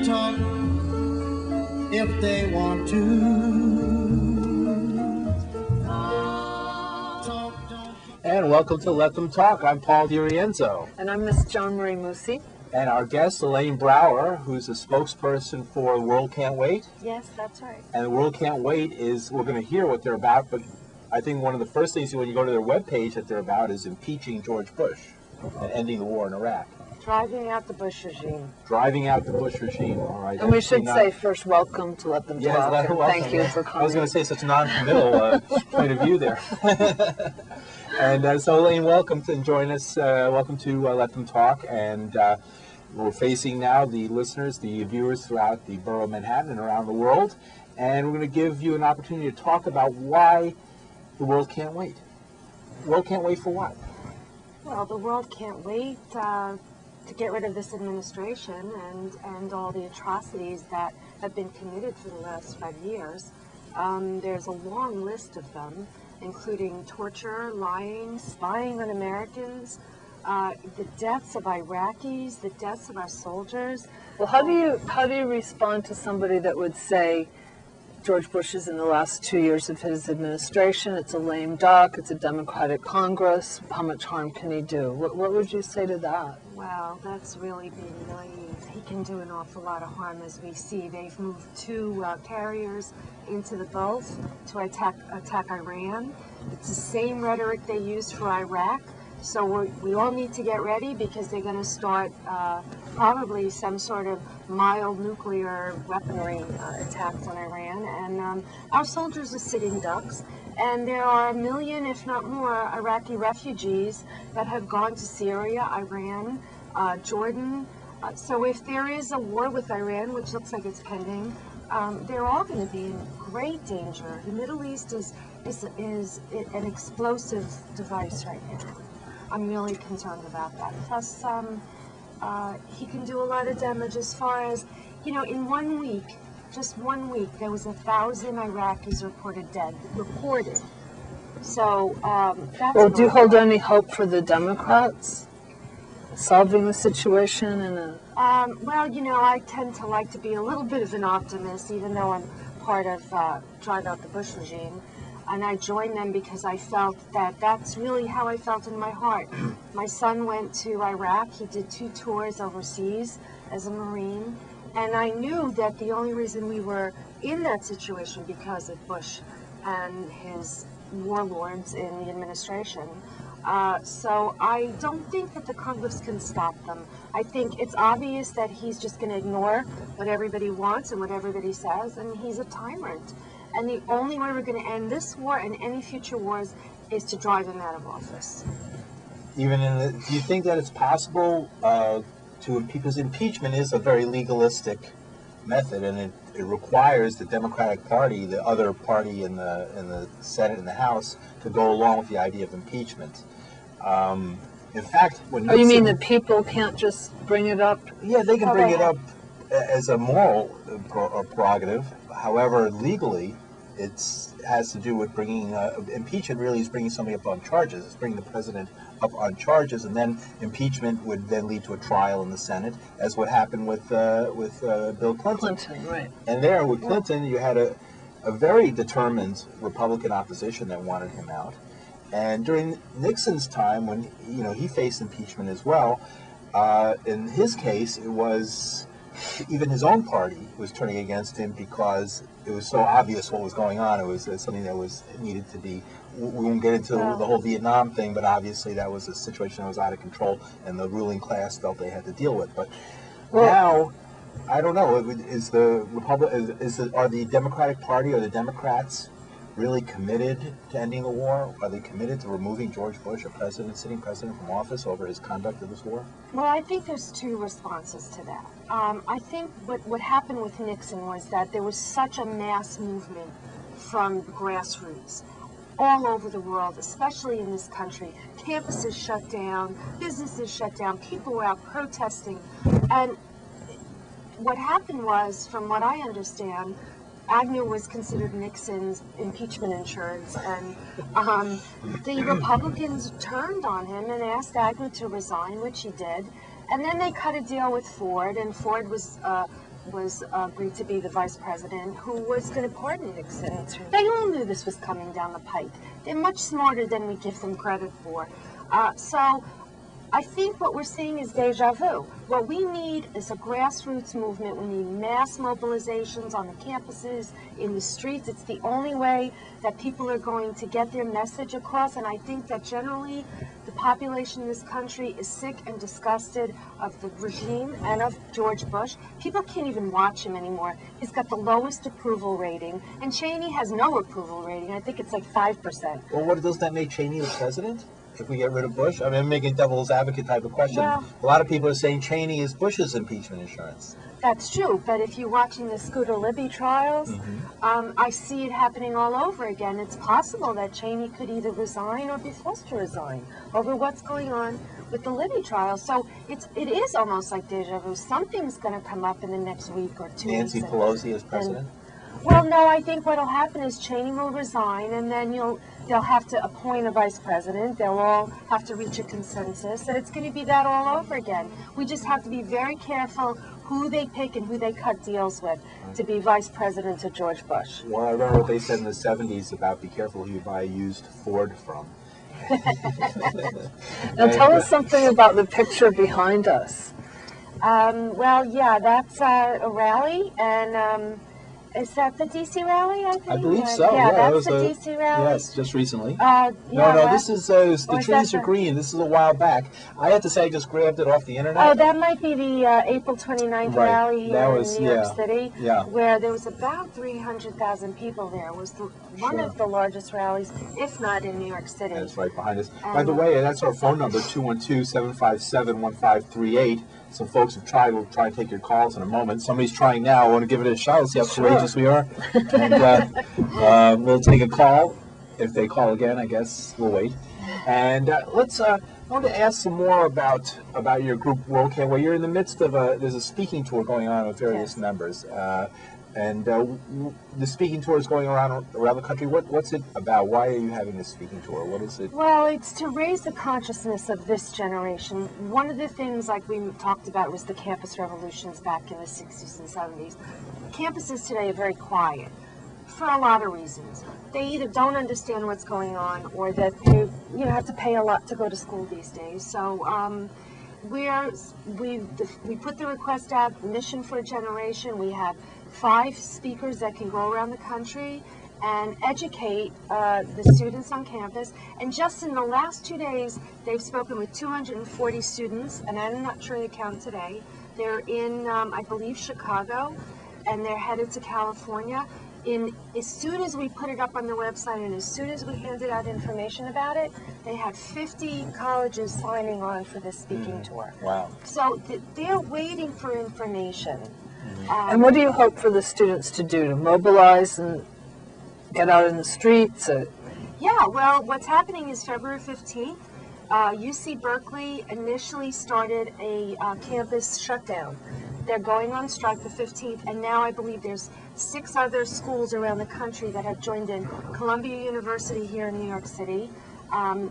talk if they want to. And welcome to Let Them Talk. I'm Paul DeRienzo. And I'm Miss Joan Marie Musi. And our guest, Elaine Brower, who's a spokesperson for The World Can't Wait. Yes, that's right. And The World Can't Wait is, we're going to hear what they're about, but I think one of the first things when you go to their webpage that they're about is impeaching George Bush and ending the war in Iraq. Driving out the Bush regime. Driving out the Bush regime, all right. And we should say first, welcome to Let Them Talk. Welcome. Thank you for coming. I was going to say such a non-committal point of view there. And so, Elaine, welcome to join us. Welcome to Let Them Talk. And we're facing now the listeners, the viewers throughout the borough of Manhattan and around the world. And we're going to give you an opportunity to talk about why the world can't wait. The world can't wait for what? Well, the world can't wait to get rid of this administration and all the atrocities that have been committed for the last 5 years. There's a long list of them, including torture, lying, spying on Americans, the deaths of Iraqis, the deaths of our soldiers. Well, how do you respond to somebody that would say George Bush is in the last 2 years of his administration, it's a lame duck, it's a Democratic Congress, how much harm can he do? What would you say to that? Well, that's really being naive. He can do an awful lot of harm, as we see. They've moved 2 carriers into the Gulf to attack Iran. It's the same rhetoric they used for Iraq. So we all need to get ready because they're going to start probably some sort of mild nuclear weaponry attacks on Iran. And our soldiers are sitting ducks. And there are 1 million, if not more, Iraqi refugees that have gone to Syria, Iran, Jordan. So if there is a war with Iran, which looks like it's pending, they're all going to be in great danger. The Middle East is an explosive device right now. I'm really concerned about that. Plus, he can do a lot of damage as far as, in 1 week, just 1 week, there was 1,000 Iraqis reported dead. Reported. So, that's... Well, do you hold any hope for the Democrats solving the situation in a... well, I tend to like to be a little bit of an optimist, even though I'm part of Drive Out the Bush regime. And I joined them because I felt that that's really how I felt in my heart. My son went to Iraq. He did 2 tours overseas as a Marine. And I knew that the only reason we were in that situation because of Bush and his warlords in the administration. So I don't think that the Congress can stop them. I think it's obvious that he's just going to ignore what everybody wants and what everybody says, and he's a tyrant. And the only way we're going to end this war and any future wars is to drive him out of office. Do you think that it's possible because impeachment is a very legalistic method, and it requires the Democratic Party, the other party in the Senate and the House, to go along with the idea of impeachment. In fact, when you mean the people can't just bring it up? Yeah, they can bring it up as a moral prerogative. However, legally, it has to do with bringing impeachment. Really, is bringing somebody up on charges. It's bringing the president up on charges, and then impeachment would then lead to a trial in the Senate, as what happened with Bill Clinton. Right. And there, with Clinton, you had a very determined Republican opposition that wanted him out. And during Nixon's time, when he faced impeachment as well, in his case, it was even his own party was turning against him because it was so obvious what was going on. It was something that was needed to be. We won't get into the whole Vietnam thing, but obviously that was a situation that was out of control, and the ruling class felt they had to deal with. But now, I don't know. Are the Democratic Party or the Democrats really committed to ending the war? Are they committed to removing George Bush, sitting president from office over his conduct of this war? Well, I think there's 2 responses to that. I think what happened with Nixon was that there was such a mass movement from the grassroots all over the world, especially in this country. Campuses shut down, businesses shut down, people were out protesting. And what happened was, from what I understand, Agnew was considered Nixon's impeachment insurance, and the Republicans turned on him and asked Agnew to resign, which he did. And then they cut a deal with Ford, and Ford was was agreed to be the vice president, who was going to pardon Nixon. They all knew this was coming down the pike. They're much smarter than we give them credit for. So I think what we're seeing is deja vu. What we need is a grassroots movement. We need mass mobilizations on the campuses, in the streets. It's the only way that people are going to get their message across. And I think that generally the population in this country is sick and disgusted of the regime and of George Bush. People can't even watch him anymore. He's got the lowest approval rating. And Cheney has no approval rating. I think it's like 5%. Well, what does that make Cheney the president? If we get rid of Bush? I mean, I'm making devil's advocate type of question. Well, a lot of people are saying Cheney is Bush's impeachment insurance. That's true, but if you're watching the Scooter Libby trials, I see it happening all over again. It's possible that Cheney could either resign or be forced to resign over what's going on with the Libby trial. So it is almost like deja vu. Something's going to come up in the next week or 2 weeks. Nancy Pelosi as president? Well, no, I think what'll happen is Cheney will resign, and then they'll have to appoint a vice president. They'll all have to reach a consensus, and it's going to be that all over again. We just have to be very careful who they pick and who they cut deals with to be vice president to George Bush. Well, I remember what they said in the 70s about be careful who you buy a used Ford from. Now tell us something about the picture behind us. Well, yeah, that's a rally, and is that the D.C. rally, I think? I believe so. Yeah, that that's the D.C. rally. Yes, just recently. Yeah, no, this is the is trees that are green. This is a while back. I have to say, I just grabbed it off the internet. Oh, that might be the April 29th Right. rally That here was- in New York City, yeah. where there was about 300,000 people there. It was one of the largest rallies, if not in New York City. That's right behind us. By the way, that's our phone number, 212-757-1538. Some folks have tried. We'll try and take your calls in a moment. Somebody's trying now. I want to give it a shot. Let's see how courageous we are. And we'll take a call. If they call again, I guess we'll wait. And I want to ask some more about your group, World Camp, where you're in the midst of there's a speaking tour going on with various members. And the speaking tour is going around the country. What's it about? Why are you having this speaking tour? What is it? Well, it's to raise the consciousness of this generation. One of the things, like we talked about, was the campus revolutions back in the 60s and 70s. Campuses today are very quiet for a lot of reasons. They either don't understand what's going on, or that they have to pay a lot to go to school these days. So we put the request out, Mission for a Generation. We have 5 speakers that can go around the country and educate the students on campus. And just in the last 2 days, they've spoken with 240 students, and I'm not sure they count today. They're in, I believe, Chicago, and they're headed to California. As soon as we put it up on the website and as soon as we handed out information about it, they had 50 colleges signing on for this speaking tour. Wow. So they're waiting for information. And what do you hope for the students to do? To mobilize and get out in the streets? Yeah, well, what's happening is February 15th, UC Berkeley initially started a campus shutdown. They're going on strike the 15th, and now I believe there's 6 other schools around the country that have joined in. Columbia University here in New York City, and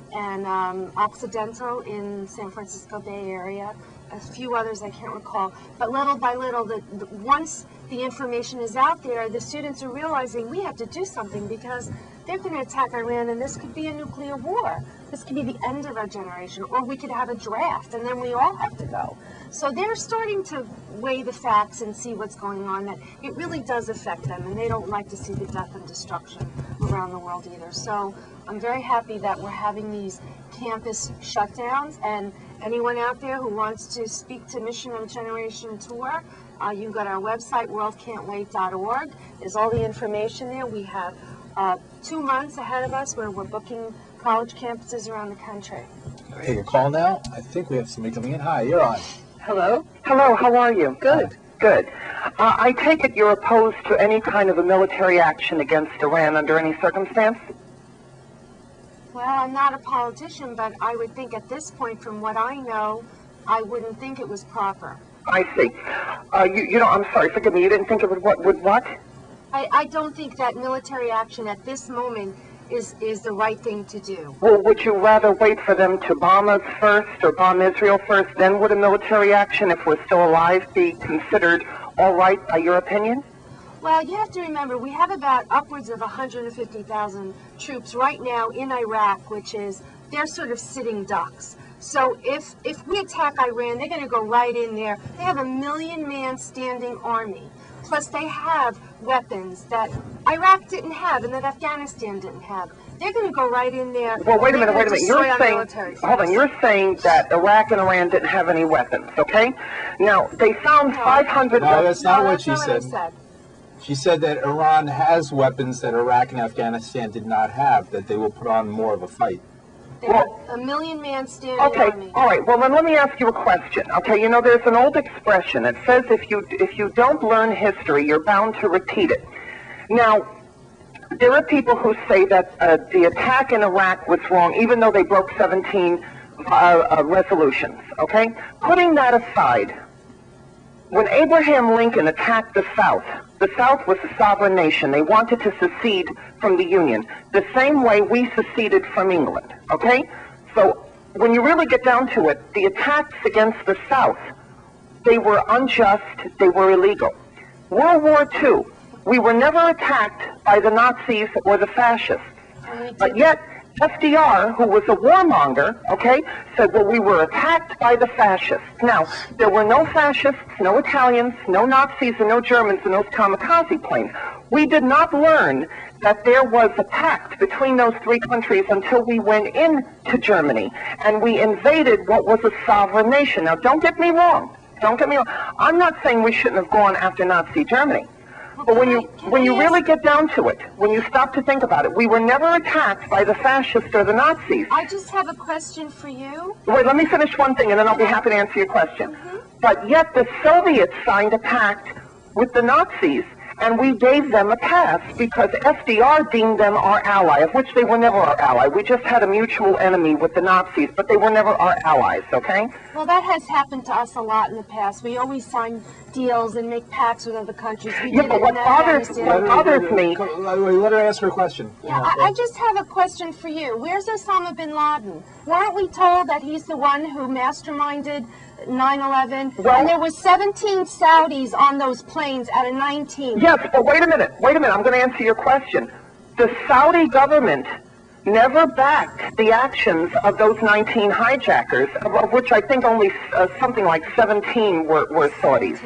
Occidental in San Francisco Bay Area, a few others I can't recall. But little by little, once the information is out there, the students are realizing we have to do something because they're going to attack Iran, and this could be a nuclear war. This could be the end of our generation, or we could have a draft, and then we all have to go. So they're starting to weigh the facts and see what's going on, that it really does affect them, and they don't like to see the death and destruction around the world either. So I'm very happy that we're having these campus shutdowns, and anyone out there who wants to speak to Mission of Generation Tour, you can go to our website, worldcan'twait.org. There's all the information there. We have 2 months ahead of us where we're booking college campuses around the country. Hey, your call now? I think we have somebody coming in. Hi, you're on. Hello? Hello, how are you? Good. Good. I take it you're opposed to any kind of a military action against Iran under any circumstance? Well, I'm not a politician, but I would think at this point, from what I know, I wouldn't think it was proper. I see. I'm sorry, forgive me, you didn't think it would what? I don't think that military action at this moment is the right thing to do. Well, would you rather wait for them to bomb us first or bomb Israel first, then would a military action, if we're still alive, be considered all right by your opinion? Well, you have to remember, we have about upwards of 150,000 troops right now in Iraq, which is, they're sort of sitting ducks. So if we attack Iran, they're going to go right in there. They have a 1 million-man standing army. Plus, they have weapons that Iraq didn't have and that Afghanistan didn't have. They're going to go right in there. Well, wait a minute. You're saying that Iraq and Iran didn't have any weapons, okay? Now, they found 500... No, that's not what she What I said. said. She said that Iran has weapons that Iraq and Afghanistan did not have, that they will put on more of a fight. They have a 1 million-man standing Okay, army. all right. Well, then let me ask you a question. Okay, you know, there's an old expression that says if you don't learn history, you're bound to repeat it. Now, there are people who say that the attack in Iraq was wrong, even though they broke 17 resolutions. Okay, putting that aside, when Abraham Lincoln attacked the South was a sovereign nation. They wanted to secede from the Union, the same way we seceded from England, okay? So when you really get down to it, the attacks against the South, they were unjust, they were illegal. World War II, we were never attacked by the Nazis or the fascists, but yet FDR, who was a warmonger, okay, said, well, we were attacked by the fascists. Now, there were no fascists, no Italians, no Nazis, and no Germans in those kamikaze planes. We did not learn that there was a pact between those three countries until we went into Germany, and we invaded what was a sovereign nation. Now, don't get me wrong. Don't get me wrong. I'm not saying we shouldn't have gone after Nazi Germany. But when you really get down to it, when you stop to think about it, we were never attacked by the fascists or the Nazis. I just have a question for you. Wait, let me finish one thing, and then I'll be happy to answer your question. But yet the Soviets signed a pact with the Nazis, and we gave them a pass because FDR deemed them our ally, of which they were never our ally. We just had a mutual enemy with the Nazis, but they were never our allies, okay? Well, that has happened to us a lot in the past. We always sign deals and make pacts with other countries. We did but it what in bothers me... Let her answer her question. Yeah, I just have a question for you. Where's Osama bin Laden? Weren't we told that he's the one who masterminded 9/11? Well, and there were 17 Saudis on those planes out of 19. Yes, but wait a minute, I'm going to answer your question. The Saudi government never backed the actions of those 19 hijackers, of which I think only something like 17 were Saudis.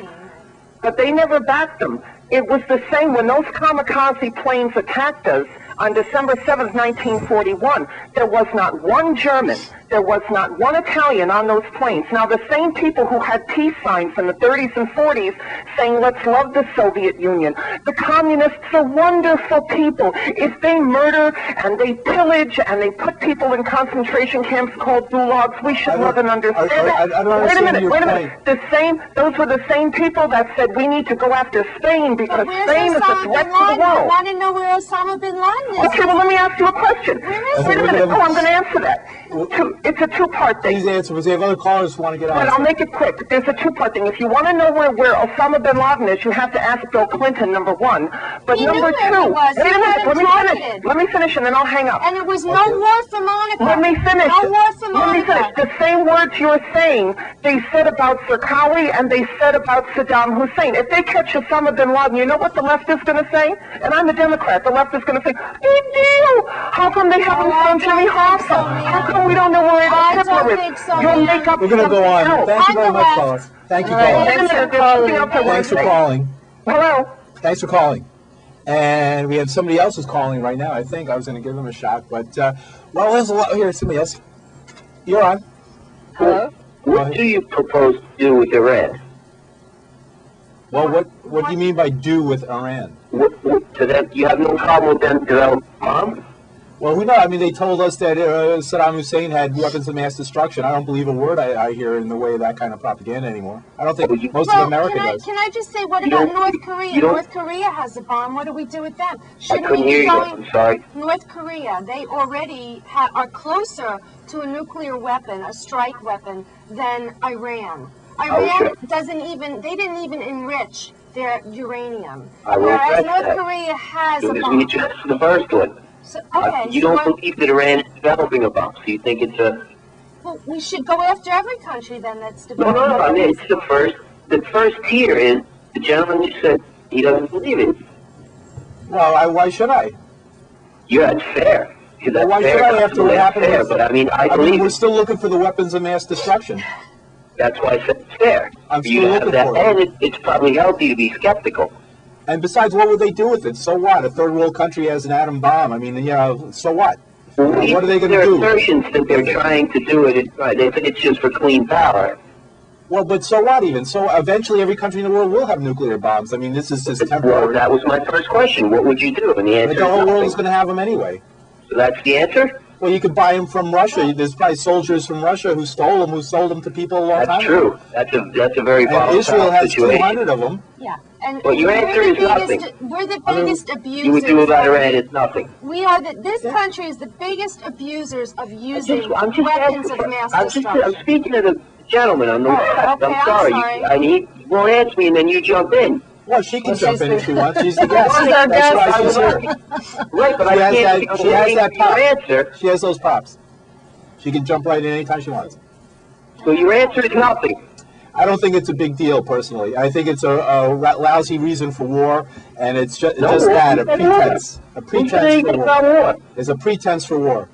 But they never backed them. It was the same when those kamikaze planes attacked us on December 7th, 1941. There was not one German, there was not one Italian on those planes. Now, the same people who had peace signs in the 30s and 40s saying, let's love the Soviet Union. The communists are wonderful people. If they murder and they pillage and they put people in concentration camps called gulags, we should love and understand that. I don't understand Wait a minute. Those were the same people that said we need to go after Spain because Spain is a threat to the world. I want to know where Osama bin Laden is. Okay, well, let me ask you a question. Wait a minute. Oh, I'm going to answer that. It's a two-part thing. Please answer, because we have other callers who want to get on. But I'll make it quick. There's a two-part thing. If you want to know where Osama bin Laden is, you have to ask Bill Clinton, number one. But number two, wait a minute. Let me finish, and then I'll hang up. And it was no war for Monica. Let me finish. No war for Monica. Let me finish. The same words you're saying, they said about Zarqawi and they said about Saddam Hussein. If they catch Osama bin Laden, you know what the left is going to say? And I'm a Democrat. The left is going to say, big deal. How come they haven't found Jimmy Hoffa? How come we don't know where Adolf Hitler is? So, you'll make up We're going to go on. Else. Thank you very much, caller. Thank you, caller. Thanks for calling. Hello. Thanks for calling. And we have somebody else who's calling right now. I think I was going to give them a shot, but well, there's a lot here. Somebody else. You're on. Hello. What do you propose to do with Iran? Well, what do you mean by do with Iran? To them, you have no problem with them developing bombs? Well, who knows? I mean, they told us that Saddam Hussein had weapons of mass destruction. I don't believe a word I hear in the way of that kind of propaganda anymore. I don't think most of America does. Can I just say, what about North Korea? North Korea has a bomb. What do we do with them? I couldn't hear you. I'm sorry. North Korea, they already are closer to a nuclear weapon, a strike weapon, than Iran. Iran they didn't even enrich their uranium. Whereas North Korea has a bomb. You just the first one. So, okay, you don't believe that Iran is developing a bomb, so you think it's a... Well, we should go after every country then that's developing. No, I mean, it's the first tier is The gentleman just said he doesn't believe it. Well, why should I? Yeah, it's fair. That's Why fair. should I after what happened? Fair, but I mean, I mean, believe we're it. still looking for the weapons of mass destruction. That's why I said it's fair. I'm For you still to have looking that, for it. and it's probably healthy to be skeptical. And besides, what would they do with it? So what? A third world country has an atom bomb. I mean, so what? What are they going to do? There are assertions that they're trying to do it. It's just for clean power. Well, but so what even? So eventually every country in the world will have nuclear bombs. I mean, this is just Well, temporary. that was my first question. What would you do? And the answer But the whole is world nothing. is going to have them anyway. So that's the answer? Well, you could buy them from Russia. There's probably soldiers from Russia who stole them, who sold them to people a long time That's true. ago. That's a very And volatile Israel has situation. 200 of them. Yeah, and Well, your answer is nothing. We're the biggest abusers. You would do about Iran is nothing. We are this country is the biggest abusers of using I'm just weapons asking. of mass I'm destruction. speaking to the gentleman on the left. okay, I'm sorry. I'm sorry. I mean, he won't answer me, and then you jump in. Well, she can Well, jump she's in the- if she wants. She's the guest. She's our That's guest. why she's here. Right, but She I has can't that. She has that your pop. answer. She has those pops. She can jump right in anytime she wants. So your answer is nothing. I don't think it's a big deal, personally. I think it's a lousy reason for war, and it's just No, that, a who said war? pretense. A Who's pretense saying for it's war. not war? It's a pretense for war.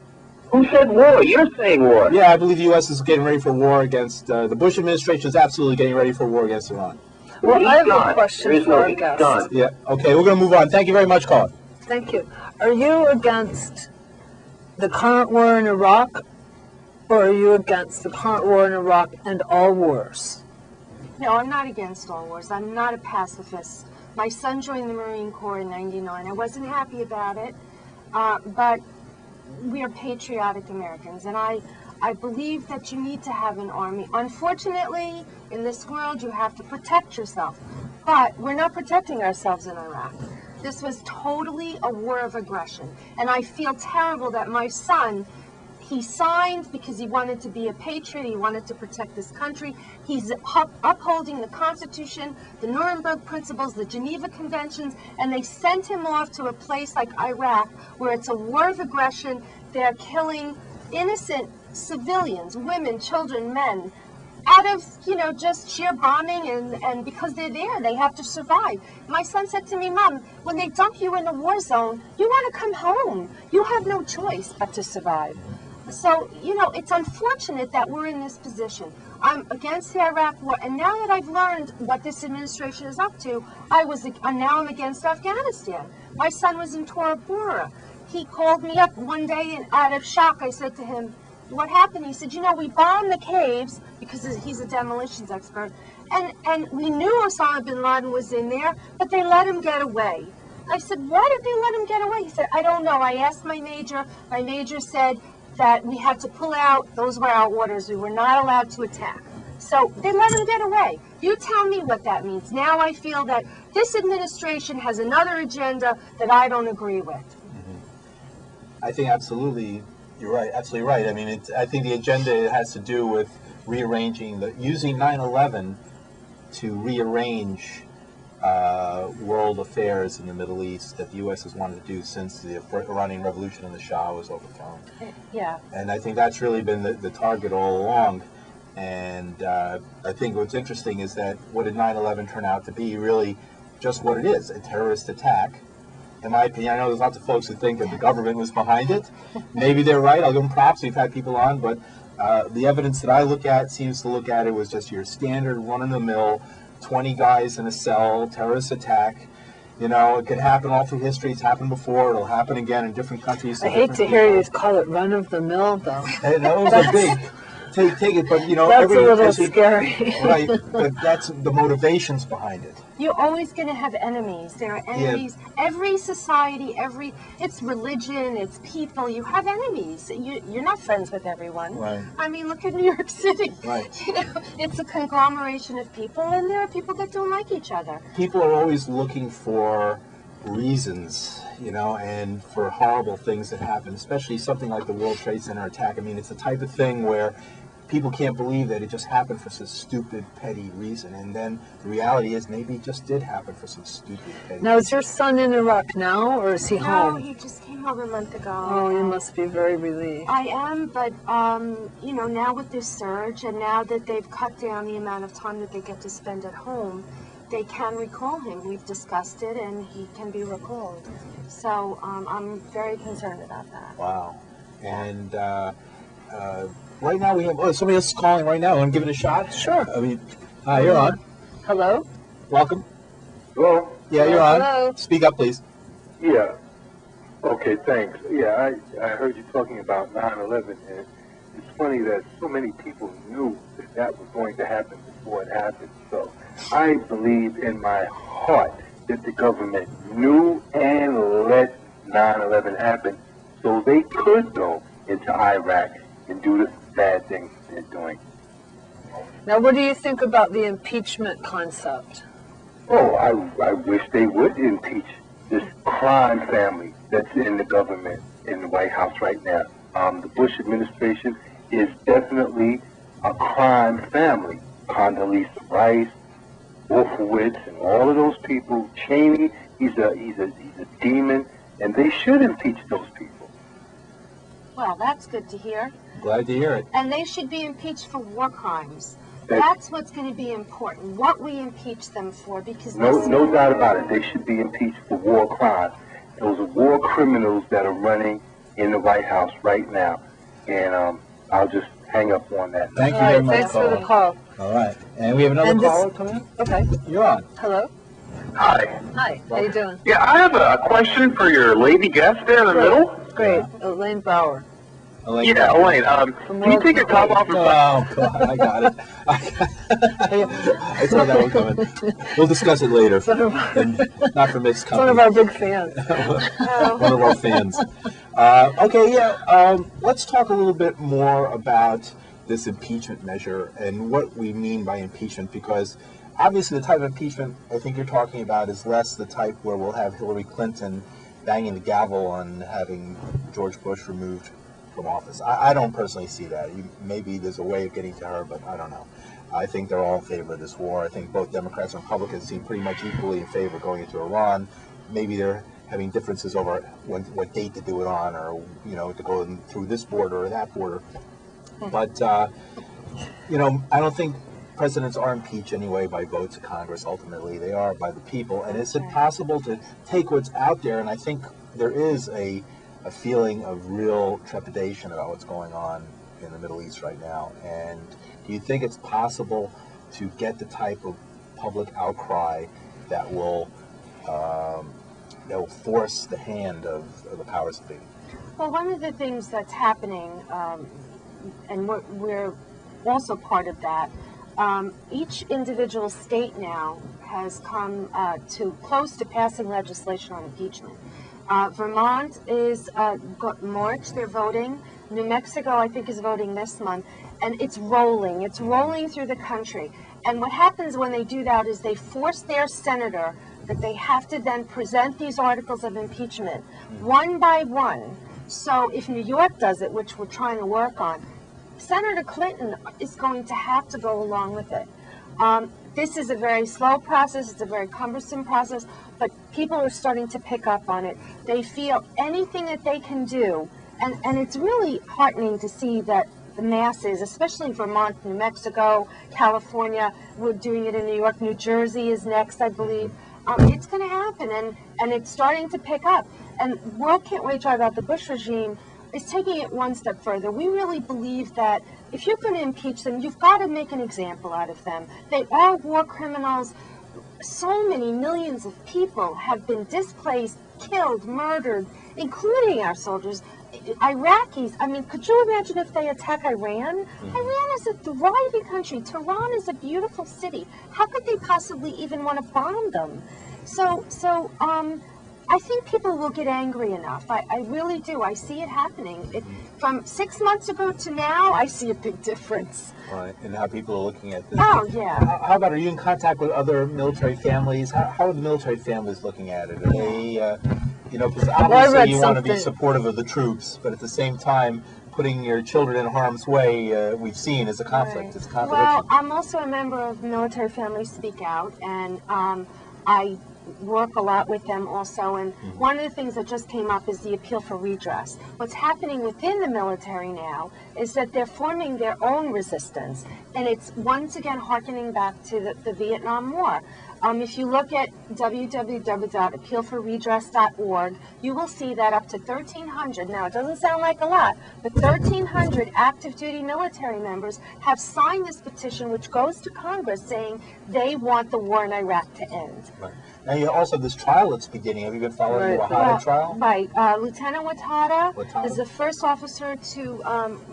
Who said war? You're saying war. Yeah, I believe the U.S. is getting ready for war against, the Bush administration is absolutely getting ready for war against Iran. Well, He's I have not. a question There is for no our he's guest. done. Yeah, okay, we're going to move on. Thank you very much, Colin. Thank you. Are you against the current war in Iraq, or are you against the current war in Iraq and all wars? No, I'm not against all wars. I'm not a pacifist. My son joined the Marine Corps in '99. I wasn't happy about it, but we are patriotic Americans, and I believe that you need to have an army. Unfortunately, in this world, you have to protect yourself. But we're not protecting ourselves in Iraq. This was totally a war of aggression. And I feel terrible that my son, he signed because he wanted to be a patriot, he wanted to protect this country. He's upholding the Constitution, the Nuremberg Principles, the Geneva Conventions, and they sent him off to a place like Iraq where it's a war of aggression. They're killing innocent civilians, women, children, men, out of, just sheer bombing, and because they're there, they have to survive. My son said to me, Mom, when they dump you in a war zone, you want to come home. You have no choice but to survive. So, it's unfortunate that we're in this position. I'm against the Iraq war, and now that I've learned what this administration is up to, now I'm against Afghanistan. My son was in Tora Bora. He called me up one day, and out of shock, I said to him, what happened? He said, we bombed the caves, because he's a demolitions expert, and we knew Osama bin Laden was in there, but they let him get away. I said, why did they let him get away? He said, I don't know. I asked my major. My major said that we had to pull out. Those were our orders. We were not allowed to attack. So they let him get away. You tell me what that means. Now I feel that this administration has another agenda that I don't agree with. I think absolutely, you're right, absolutely right. I mean, I think the agenda has to do with rearranging, using 9/11 to rearrange world affairs in the Middle East that the U.S. has wanted to do since the Iranian Revolution and the Shah was overthrown. Yeah. And I think that's really been the target all along. And I think what's interesting is that what did 9/11 turn out to be? Really just what it is, a terrorist attack. In my opinion, I know there's lots of folks who think that the government was behind it. Maybe they're right. I'll give them props. We've had people on. But the evidence that I look at seems to look at it was just your standard run-of-the-mill, 20 guys in a cell, terrorist attack. It could happen all through history. It's happened before. It'll happen again in different countries. I hate to hear you call it run-of-the-mill, though. And that was a big... Take it, but that's a little scary. Right, but that's the motivations behind it. You're always going to have enemies. There are enemies. Yeah. Every society, it's religion, it's people. You have enemies. You're not friends with everyone. Right. I mean, look at New York City. Right. It's a conglomeration of people, and there are people that don't like each other. People are always looking for reasons, and for horrible things that happen, especially something like the World Trade Center attack. I mean, it's the type of thing where people can't believe that it just happened for some stupid, petty reason. And then the reality is maybe it just did happen for some stupid, petty Now, is reason. your son in Iraq now, or is he home? No, he just came home a month ago. Oh, you must be very relieved. I am, but, now with this surge, and now that they've cut down the amount of time that they get to spend at home, they can recall him. We've discussed it, and he can be recalled. So I'm very concerned about that. Wow. And right now we have somebody else is calling right now. Want to give it a shot? Sure. I mean, you're on. Hello? Welcome. Hello? Yeah, you're on. Hello? Speak up, please. Yeah. Okay, thanks. Yeah, I heard you talking about 9/11, and it's funny that so many people knew that that was going to happen before it happened. So I believe in my heart that the government knew and let 9/11 happen so they could go into Iraq and do the bad things they're doing. Now, what do you think about the impeachment concept? Oh, I wish they would impeach this crime family that's in the government, in the White House right now. The Bush administration is definitely a crime family. Condoleezza Rice, Wolfowitz, and all of those people. Cheney, he's a demon, and they should impeach those people. Well, that's good to hear. Glad to hear it. And they should be impeached for war crimes. That's what's going to be important, what we impeach them for, because no doubt about it. They should be impeached for war crimes. Those are war criminals that are running in the White House right now. And I'll just hang up on that. Thank you All very right, much. thanks for the call. All right. And we have another And this- caller coming in? Okay. You're on. Hello? Hi. Hi. How you doing? Yeah, I have a question for your lady guest there in the middle. Great. Elaine Bauer. Elaine. Yeah, Elaine, can you take your top off your Oh, God, I got it. I saw that one coming. We'll discuss it later. And not for mixed One of company. our big fans. One of our fans. Okay, yeah. Let's talk a little bit more about this impeachment measure and what we mean by impeachment, because obviously the type of impeachment I think you're talking about is less the type where we'll have Hillary Clinton banging the gavel on having George Bush removed from office. I don't personally see that. Maybe there's a way of getting to her, but I don't know. I think they're all in favor of this war. I think both Democrats and Republicans seem pretty much equally in favor of going into Iran. Maybe they're having differences over what date to do it on, or to go through this border or that border. But I don't think presidents are impeached anyway by votes of Congress. Ultimately, they are by the people, and it's impossible to take what's out there. And I think there is a feeling of real trepidation about what's going on in the Middle East right now. And do you think it's possible to get the type of public outcry that will force the hand of the powers that be? Well, one of the things that's happening, and we're also part of that, each individual state now has come to close to passing legislation on impeachment. Vermont is March, they're voting. New Mexico, I think, is voting this month. And it's rolling. It's rolling through the country. And what happens when they do that is they force their senator that they have to then present these articles of impeachment one by one. So if New York does it, which we're trying to work on, Senator Clinton is going to have to go along with it. This is a very slow process. It's a very cumbersome process, but people are starting to pick up on it. They feel anything that they can do, and it's really heartening to see that the masses, especially Vermont, New Mexico, California, we're doing it in New York, New Jersey is next, I believe. It's going to happen, and it's starting to pick up. And World Can't Wait Drive Out the Bush regime is taking it one step further. We really believe that if you're going to impeach them, you've got to make an example out of them. They are war criminals. So many millions of people have been displaced, killed, murdered, including our soldiers. Iraqis, I mean, could you imagine if they attack Iran? Iran is a thriving country. Tehran is a beautiful city. How could they possibly even want to bomb them? So I think people will get angry enough. I really do. I see it happening. From 6 months ago to now, I see a big difference. Right, and how people are looking at this. Oh, yeah. How about, are you in contact with other military families? How are the military families looking at it? Are they, because obviously you want to be supportive of the troops, but at the same time, putting your children in harm's way, we've seen, is a conflict. Right. It's a contradiction. Well, I'm also a member of Military Families Speak Out, and I work a lot with them also, and one of the things that just came up is the appeal for redress. What's happening within the military now is that they're forming their own resistance, and it's once again harkening back to the Vietnam War. If you look at www.appealforredress.org, you will see that up to 1,300, now it doesn't sound like a lot, but 1,300 active duty military members have signed this petition, which goes to Congress saying they want the war in Iraq to end. Right. Now, you also this trial that's beginning. Have you been following the Wahada trial? Right. Lieutenant Wahada Wahada is the first officer to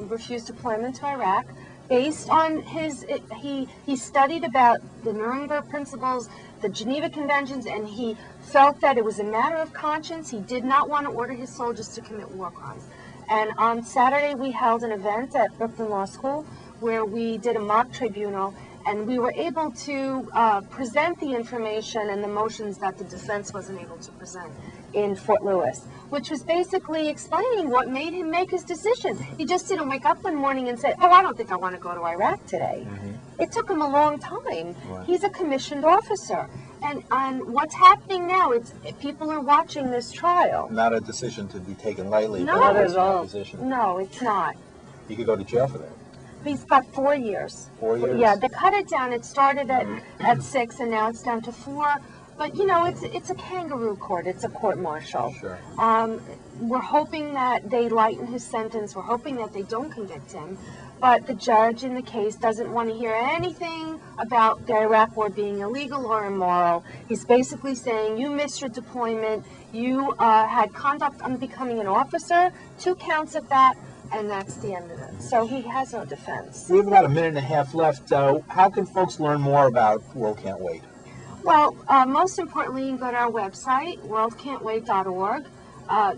refuse deployment to Iraq. Based on he studied about the Nuremberg principles, the Geneva Conventions, and he felt that it was a matter of conscience. He did not want to order his soldiers to commit war crimes. And on Saturday, we held an event at Brooklyn Law School where we did a mock tribunal, and we were able to present the information and the motions that the defense wasn't able to present in Fort Lewis, which was basically explaining what made him make his decision. He just didn't wake up one morning and say, oh, I don't think I want to go to Iraq today. It took him a long time. Right. He's a commissioned officer. And what's happening now, people are watching this trial. Not a decision to be taken lightly. No, but not at all. Position. No, it's not. You could go to jail for that. He's got 4 years. 4 years? Yeah, they cut it down. It started at 6, and now it's down to 4. But, you know, it's a kangaroo court. It's a court-martial. Sure. We're hoping that they lighten his sentence. We're hoping that they don't convict him. But the judge in the case doesn't want to hear anything about the Iraq war being illegal or immoral. He's basically saying, you missed your deployment. You had conduct unbecoming an officer, 2 counts of that, and that's the end of it. So he has no defense. We have about a minute and a half left. How can folks learn more about World Can't Wait? Well, most importantly, you can go to our website, worldcan'twait.org.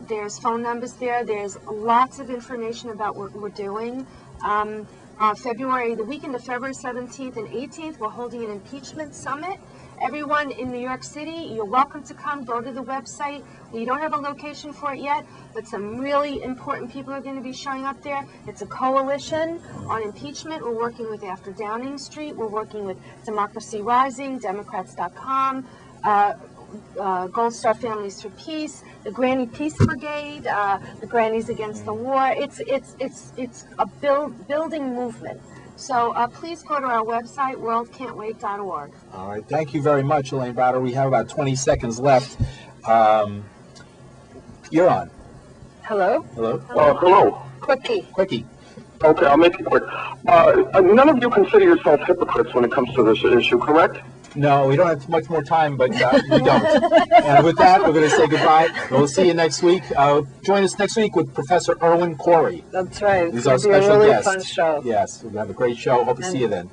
There's phone numbers there. There's lots of information about what we're doing. The weekend of February 17th and 18th, we're holding an impeachment summit. Everyone in New York City, you're welcome to come. Go to the website. We don't have a location for it yet, but some really important people are going to be showing up there. It's a coalition on impeachment. We're working with After Downing Street. We're working with Democracy Rising, Democrats.com, Gold Star Families for Peace, the Granny Peace Brigade, the Grannies Against the War. It's a building movement. So please go to our website, worldcan'twait.org. All right. Thank you very much, Elaine Browder. We have about 20 seconds left. You're on. Hello? Hello? Hello. Quickie. Quickie. Okay, I'll make it quick. None of you consider yourself hypocrites when it comes to this issue, correct? No, we don't have much more time, but we don't. And with that, we're going to say goodbye. We'll see you next week. Join us next week with Professor Erwin Corey. That's right. He's our It's going to be a special really guest. fun show. Yes, we'll have a great show. Hope to see you then.